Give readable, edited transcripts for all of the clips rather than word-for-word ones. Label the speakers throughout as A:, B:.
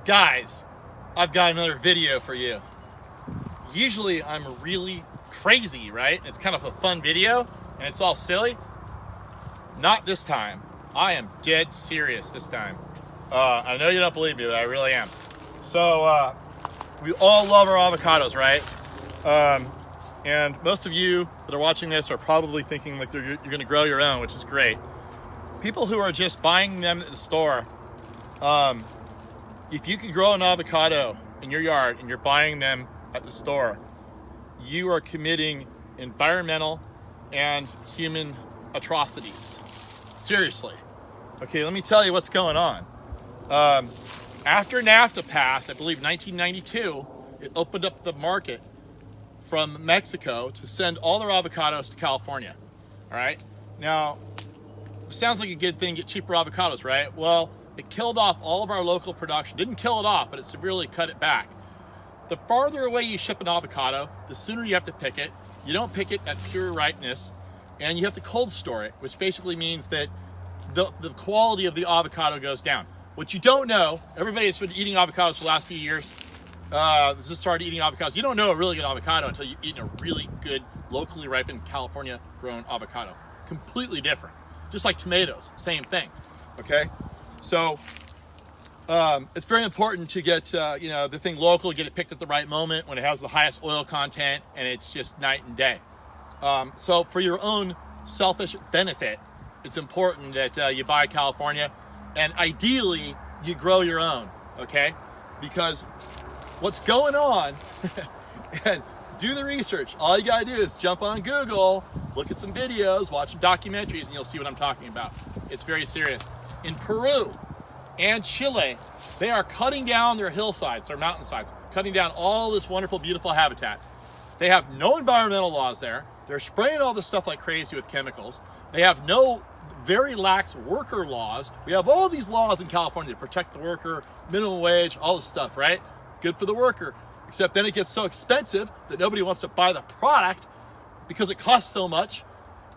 A: Guys, I've got another video for you. Usually I'm really crazy, right? It's kind of a fun video and it's all silly. Not this time. I am dead serious this time. I know you don't believe me, but I really am. So we all love our avocados, right? And most of you that are watching this are probably thinking like you're going to grow your own, which is great. People who are just buying them at the store, if you can grow an avocado in your yard and you're buying them at the store, you are committing environmental and human atrocities. Seriously. Okay, let me tell you what's going on. After NAFTA passed, I believe 1992, it opened up the market from Mexico to send all their avocados to California. All right? Now, sounds like a good thing, get cheaper avocados, right? Well, it killed off all of our local production. Didn't kill it off, but it severely cut it back. The farther away you ship an avocado, the sooner you have to pick it. You don't pick it at pure ripeness, and you have to cold store it, which basically means that the quality of the avocado goes down. What you don't know, everybody has been eating avocados for the last few years. Just started eating avocados. You don't know a really good avocado until you've eaten a really good, locally ripened, California-grown avocado. Completely different. Just like tomatoes, same thing. Okay? So it's very important to get the thing local, get it picked at the right moment when it has the highest oil content, and it's just night and day. So for your own selfish benefit, it's important that you buy California, and ideally you grow your own. Okay, because what's going on, and do the research. All you gotta do is jump on Google, look at some videos, watch some documentaries, and you'll see what I'm talking about. It's very serious. In Peru and Chile, they are cutting down their hillsides, their mountainsides, cutting down all this wonderful, beautiful habitat. They have no environmental laws there. They're spraying all this stuff like crazy with chemicals. They have very lax worker laws. We have all these laws in California to protect the worker, minimum wage, all this stuff, right? Good for the worker. Except then it gets so expensive that nobody wants to buy the product because it costs so much.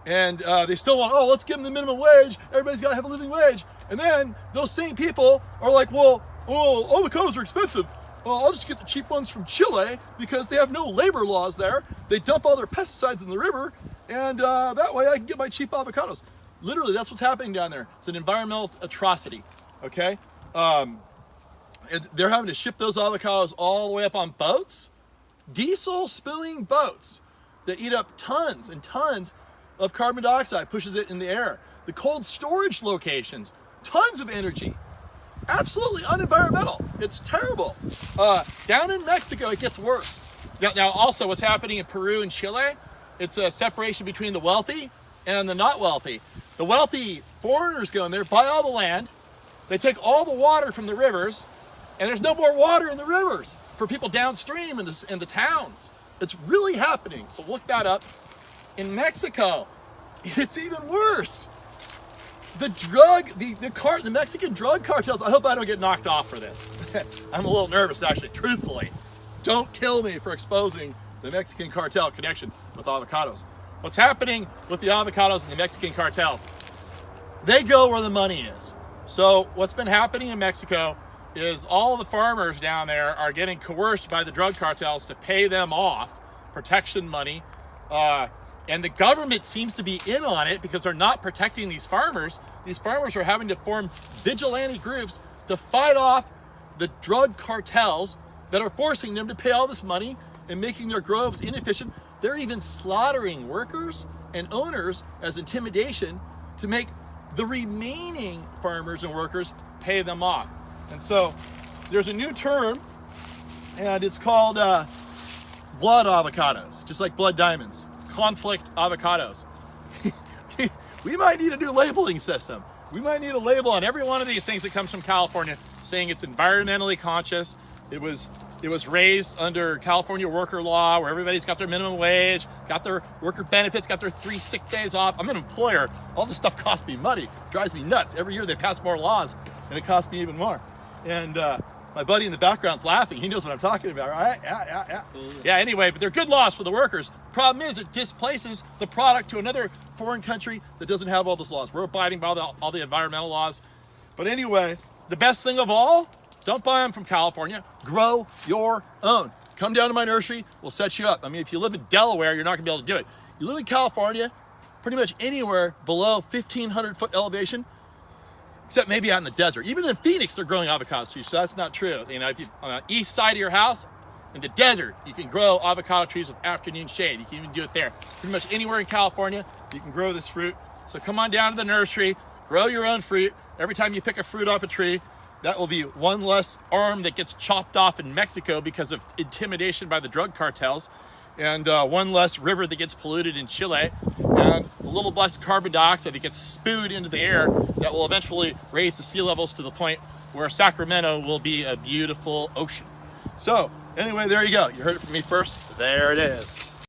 A: And they still want, let's give them the minimum wage. Everybody's got to have a living wage. And then those same people are like, avocados are expensive. I'll just get the cheap ones from Chile because they have no labor laws there. They dump all their pesticides in the river, and that way I can get my cheap avocados. Literally, that's what's happening down there. It's an environmental atrocity, okay? They're having to ship those avocados all the way up on boats, diesel-spewing boats that eat up tons and tons of carbon dioxide, pushes it in the air. The cold storage locations, tons of energy. Absolutely unenvironmental. It's terrible. Down in Mexico, it gets worse. Now, also, what's happening in Peru and Chile, it's a separation between the wealthy and the not wealthy. The wealthy foreigners go in there, buy all the land, they take all the water from the rivers, and there's no more water in the rivers for people downstream in the towns. It's really happening. So look that up. In Mexico, it's even worse. The Mexican drug cartels, I hope I don't get knocked off for this. I'm a little nervous, actually, truthfully. Don't kill me for exposing the Mexican cartel connection with avocados. What's happening with the avocados and the Mexican cartels? They go where the money is. So what's been happening in Mexico is all the farmers down there are getting coerced by the drug cartels to pay them off protection money. And the government seems to be in on it because they're not protecting these farmers. These farmers are having to form vigilante groups to fight off the drug cartels that are forcing them to pay all this money and making their groves inefficient. They're even slaughtering workers and owners as intimidation to make the remaining farmers and workers pay them off. And so there's a new term, and it's called blood avocados, just like blood diamonds. Conflict avocados. We might need a new labeling system. We might need a label on every one of these things that comes from California saying it's environmentally conscious. It was raised under California worker law where everybody's got their minimum wage, got their worker benefits, got their 3 sick days off. I'm an employer. All this stuff costs me money. Drives me nuts. Every year they pass more laws and it costs me even more. And my buddy in the background's laughing. He knows what I'm talking about, right? Yeah. Yeah, anyway, but they're good laws for the workers. Problem is, it displaces the product to another foreign country that doesn't have all those laws. We're abiding by all the environmental laws. But anyway, the best thing of all, Don't buy them from California. Grow your own. Come down to my nursery. We'll set you up. I mean, if you live in Delaware, you're not going to be able to do it. You live in California, pretty much anywhere below 1,500 foot elevation, except maybe out in the desert. Even in Phoenix, they're growing avocado trees, so that's not true. You know, if you on the east side of your house, in the desert, you can grow avocado trees with afternoon shade. You can even do it there. Pretty much anywhere in California, you can grow this fruit. So come on down to the nursery, grow your own fruit. Every time you pick a fruit off a tree, that will be one less arm that gets chopped off in Mexico because of intimidation by the drug cartels, and one less river that gets polluted in Chile, and a little less carbon dioxide that gets spewed into the air that will eventually raise the sea levels to the point where Sacramento will be a beautiful ocean. So anyway, there you go. You heard it from me first. There it is.